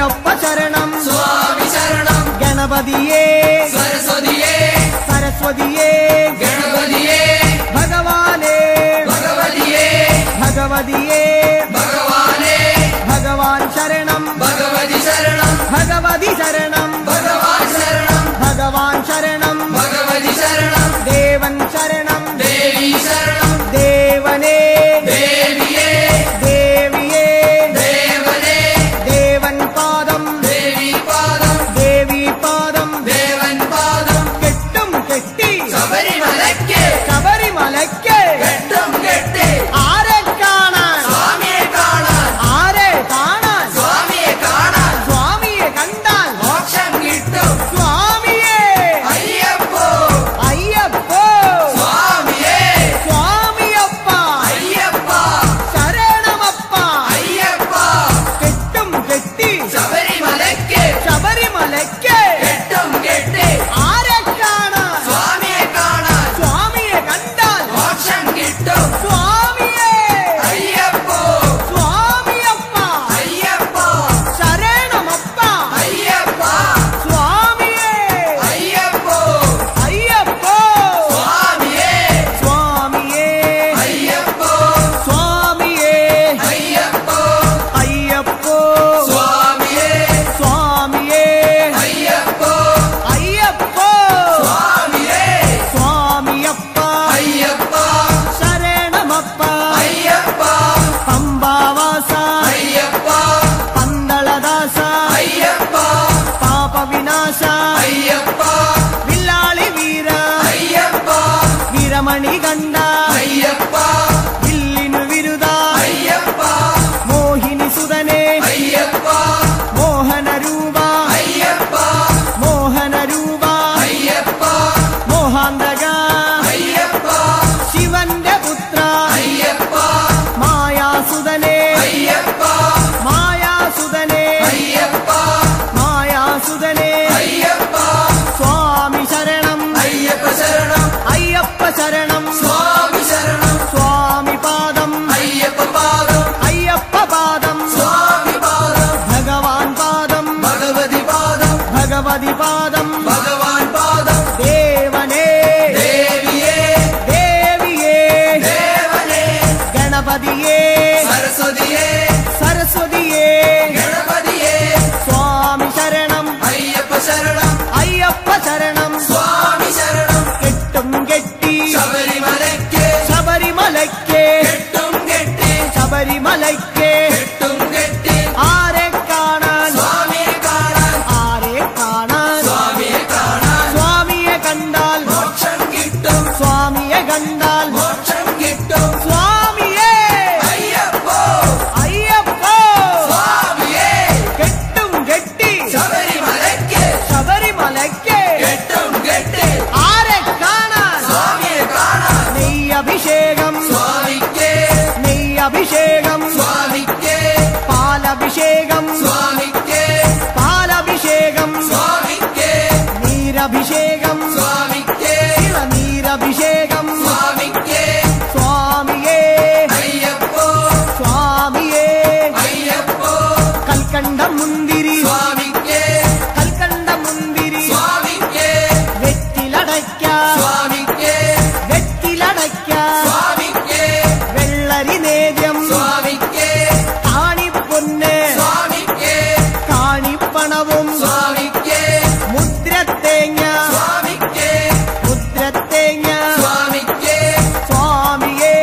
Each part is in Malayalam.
അയ്യപ്പ ശരണം സ്വാമി ശരണം ഗണപതിയേ സരസ്വതിയേ സരസ്വതിയേ ഗണപതിയേ ഭഗവാനേ ഭഗവതിയേ ഭഗവതിയേ ഭഗവാനേ ഭഗവാൻ ശരണം ഭഗവതി ശരണം ഭഗവതി ശരണം ഭഗവാൻ ശരണം ഭഗവാൻ ശരണം ഭഗവതി ശരണം ദേവൻ ശരണം ദേവി ശരണം ദേവനേ ദേവിയേ ദേവിയേ ദേവനേ ദേവൻ പാദം ദേവി പാദം ദേവി പാദം ദേവൻ പാദം കെട്ടും കെട്ടി ശബരിമലയ്ക്ക് ശബരിമലയ്ക്ക് കെട്ടും കെട്ടി ആരെ കാണാൻ സ്വാമിയെ കാണാൻ ആരെ കാണാൻ സ്വാമിയെ കാണാൻ സ്വാമിയെ കണ്ടാൽ മോക്ഷം കിട്ടും സ്വാമിയേ അയ്യപ്പോ അയ്യപ്പോ സ്വാമിയേ സ്വാമിയപ്പ അയ്യപ്പ ശരണമപ്പ അയ്യപ്പ കെട്ടും കെട്ടി ശബരിമലയ്ക്ക് ശബരിമലയ്ക്ക് കെട്ടും കെട്ടി ആരെ കാണാൻ സ്വാമിയെ കാണാൻ സ്വാമിയെ കണ്ടാൽ മോക്ഷം കിട്ടും സ്വാമിയേ അയ്യപ്പോ സ്വാമിയപ്പ അയ്യപ്പ ശരണമപ്പ അയ്യപ്പ സ്വാമിയേ അയ്യപ്പോ അയ്യപ്പോ സ്വാമിയേ സ്വാമിയേ അയ്യപ്പോ സ്വാമിയേ അയ്യപ്പോ അയ്യപ്പോ സ്വാമിയേ സ്വാമിയേ അയ്യപ്പോ അയ്യപ്പോ സ്വാമിയേ സ്വാമിയപ്പ അയ്യപ്പ ശരണമപ്പ അയ്യപ്പ പമ്പാവാസ അയ്യപ്പ പന്തളദാസ അയ്യപ്പ പാപവിനാശ അയ്യപ്പ വില്ലാളി വീര അയ്യപ്പ വീരമണി കണ്ട അയ്യപ്പ വില്ലിനു വിരുദ അയ്യപ്പ മോഹിനി സുതനെ അയ്യപ്പ മോഹനരൂപ അയ്യപ്പ മോഹനരൂപ അയ്യപ്പ മോഹാന്തക അയ്യപ്പ ശിവന്റെ പുത്ര അയ്യപ്പ മായാസുതനെ അയ്യപ്പ മായാസുതനെ അയ്യപ്പ മായാസുതനെ അയ്യപ്പ സ്വാമി ശരണം അയ്യപ്പ ശരണം അയ്യപ്പ ശരണം സ്വാമി ശരണം സ്വാമി പാദം അയ്യപ്പ പാദം അയ്യപ്പ പാദം സ്വാമി പാദം ഭഗവാൻ പാദം ഭഗവതി പാദം ഭഗവതി പാദം ഭഗവാൻ പാദം ദേവനേ ദേവിയേ ദേവിയേ ദേവനേ ഗണപതിയേ സരസ്വതിയേ സരസ്വതിയേ ഗണപതിയേ സ്വാമി ശരണം അയ്യപ്പ ശരണം അയ്യപ്പ ശരണം സ്വാമി ശരണം കെട്ടും കെട്ടി ശബരിമലയ്ക്ക് ശബരിമലയ്ക്ക് കെട്ടും കെട്ടി ശബരിമലയ്ക്ക് കെട്ടും കെട്ടി ആരെ കാണാൻ സ്വാമിയെ കാണാൻ ആരെ കാണാൻ സ്വാമിയെ കാണാൻ സ്വാമിയെ കണ്ടാൽ മോക്ഷം കിട്ടും സ്വാമിയെ കണ്ടാൽ മോക്ഷം കിട്ടും സ്വാമിയേ അയ്യപ്പോ അയ്യപ്പോ സ്വാമിയേ കെട്ടും കെട്ടി ശബരിമലയ്ക്ക് ശബരിമലയ്ക്ക് കെട്ടും കെട്ടി ആരെ കാണാൻ സ്വാമിയെ കാണാൻ നെയ്യഭിഷേകം സ്വാമിക്ക് നെയ്യഭിഷേകം സ്വാമിക്ക് പാലഭിഷേകം സ്വാമിക്ക് പാലഭിഷേകം സ്വാമിക്ക് നീരഭിഷേകം സ്വാമിക്ക് നീരഭിഷേകം സ്വാമിക്ക് സ്വാമിയേ അയ്യപ്പോ സ്വാമിയേ അയ്യപ്പോ കൽക്കണ്ട മുന്തിരി സ്വാമിക്ക് കൽക്കണ്ട മുന്തിരി സ്വാമിക്ക് വെറ്റിലടയ്ക്ക സ്വാമിക്ക് വെറ്റിലടയ്ക്ക സ്വാമിക്ക് വെള്ളരി നേദ്യം സ്വാമിക്ക് കാണിപ്പൊന്ന് സ്വാമിക്ക് കാണിപ്പണവും സ്വാമിക്ക് മുദ്രത്തേങ്ങ സ്വാമിക്ക് മുദ്രത്തേങ്ങ സ്വാമിക്ക് സ്വാമിയേ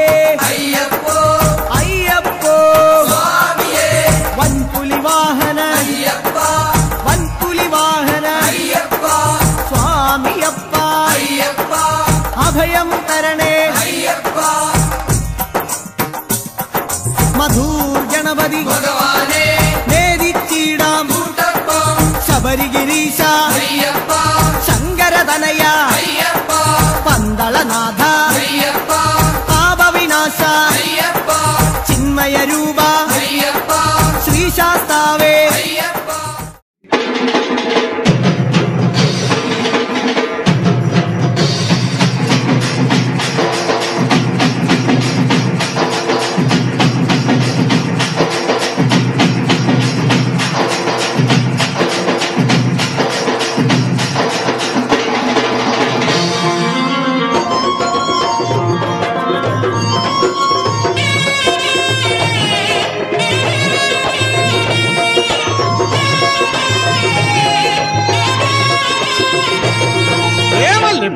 അയ്യപ്പോ അയ്യപ്പോ സ്വാമിയേ വൻപുലി വാഹന അയ്യപ്പ വൻപുലി വാഹന അയ്യപ്പ സ്വാമിയപ്പ അയ്യപ്പ അഭയം തരണേ അയ്യപ്പ മധൂർ ഗണപതി ഭഗവാനേ നേദിച്ചിടാം കൂട്ടപ്പം ശബരിഗിരീശ അയ്യപ്പ ശങ്കരതനയ അയ്യപ്പ പന്തളനാഥ അയ്യപ്പ പാപവിനാശ അയ്യപ്പ ചിന്മയ രൂപ അയ്യപ്പ ശ്രീശാസ്താവേ അയ്യപ്പ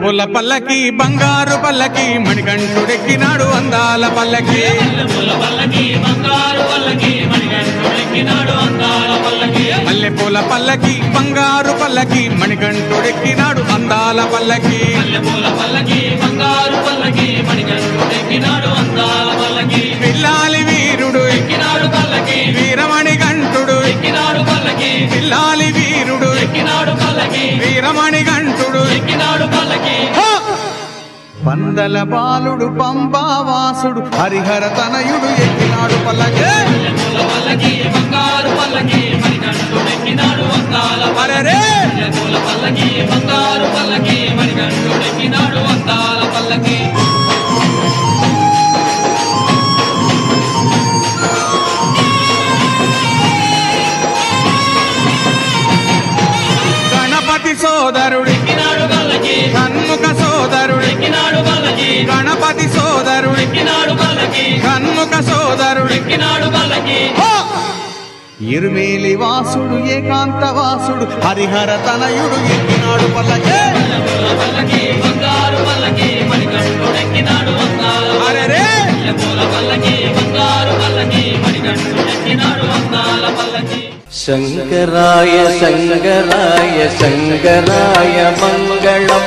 మల్లెపూల పల్లకి బంగారు పల్లకి మణికంఠుడెక్కినాడు అందాల పల్లకి మల్లెపూల పల్లకి బంగారు పల్లకి మణికంఠుడెక్కినాడు అందాల పల్లకి మల్లెపూల పల్లకి బంగారు పల్లకి మణికంఠుడెక్కినాడు అందాల పల్లకి మల్లెపూల పల్లకి బంగారు పల్లకి మణికంఠుడెక్కినాడు అందాల పల్లకి పిల్లాలి వీరుడు ఎక్కినాడు పల్లకి వీరమణికంఠుడు ఎక్కినాడు పల్లకి పిల్లాలి వీరుడు ఎక్కినాడు పల్లకి వీరమణికంఠుడు ఎక్కినాడు పల్లకి పందల బాలుడు పంబావాసుడు హరిహర తనయుడు ఎక్కినాడు పల్లకి మల్లెపూల పల్లకి బంగారు పల్లకి మణికంఠుడెక్కినాడు అందాల అరెరే మల్లెపూల పల్లకి బంగారు పల్లకి మణికంఠుడెక్కినాడు అందాల పల్లకి గణపతి సోదరుడు ఎక్కినాడు పల్లకి షణ్ముఖ సోదరుడు ఎక్కినాడు పల్లకి గణపతి సోదరుడు ఎక్కినాడు పల్లకి షణ్ముఖ సోదరుడు ఎక్కినాడు పల్లకి ఇరుమేలి వాసుడు ఏకాంత వాసుడు హరిహర తనయుడు ఎక్కినాడు పల్లకి మల్లెపూల పల్లకి బంగారు పల్లకి మణికంఠుడెక్కినాడు అందాల అరెరే మల్లెపూల పల్లకి బంగారు పల్లకి మణికంఠుడెక్కినాడు అందాల పల్లకి శంకరాయ శంకరాయ శంకరాయ మంగళం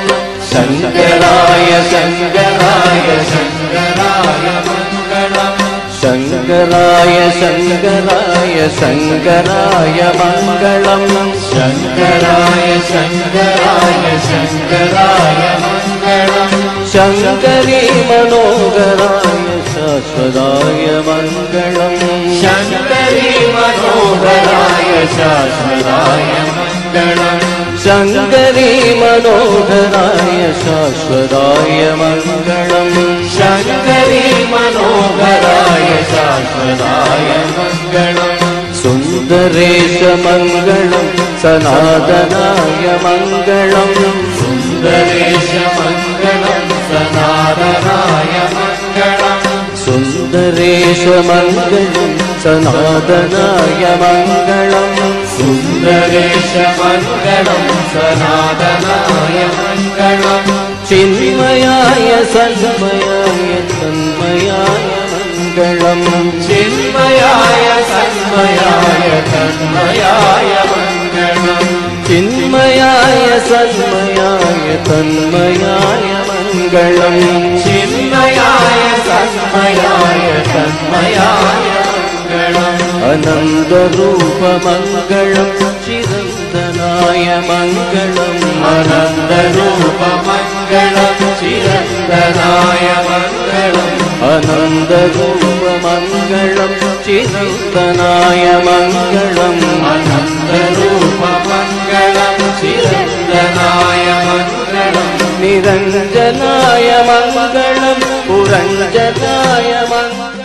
శంకరాయ శంకరాయ శంకరాయ మంగళం శంకరాయ శంకరాయ శంకరాయ మంగళం శంకరాయ శంకరాయ శంకరాయ మంగళం శంకరీ మనోహరాయ శాశ్వతాయ మంగళం శంకరీ మనోహరాయ శాశ్వతాయ మంగళం శంకరీ మనోహరాయ శాశ్వతాయ మంగళం శంకరీ మనోహరాయ శాశ్వతాయ మంగళం సుందరేశ మంగళం సనాతనాయ మంగళం సుందరేశ మంగళం సనాతనాయ మంగళం సుందరేశ మంగళం సనాతనాయ మంగళం సుందరేశ మంగళం సనాతనాయ మంగళం చిన్మయాయ సన్మయాయ తన్మయాయ మంగళం చిన్మయాయ సన్మయాయ తన్మయాయ మంగళం చిన్మయాయ సన్మయాయ తన్మయాయ మంగళం చిన్మయాయ సన్మయాయ తన్మయాయ మంగళం అనందరూప మంగళం చిరంతనాయ మంగళం అనందరూప మంగళం చిరంతనాయ మంగళం అనందరూప మంగళం చిరంతనాయ మంగళం అనందరూప మంగళం చిరంతనాయ మంగళం నిరంజనాయ మంగళం పురంజనాయ మంగళం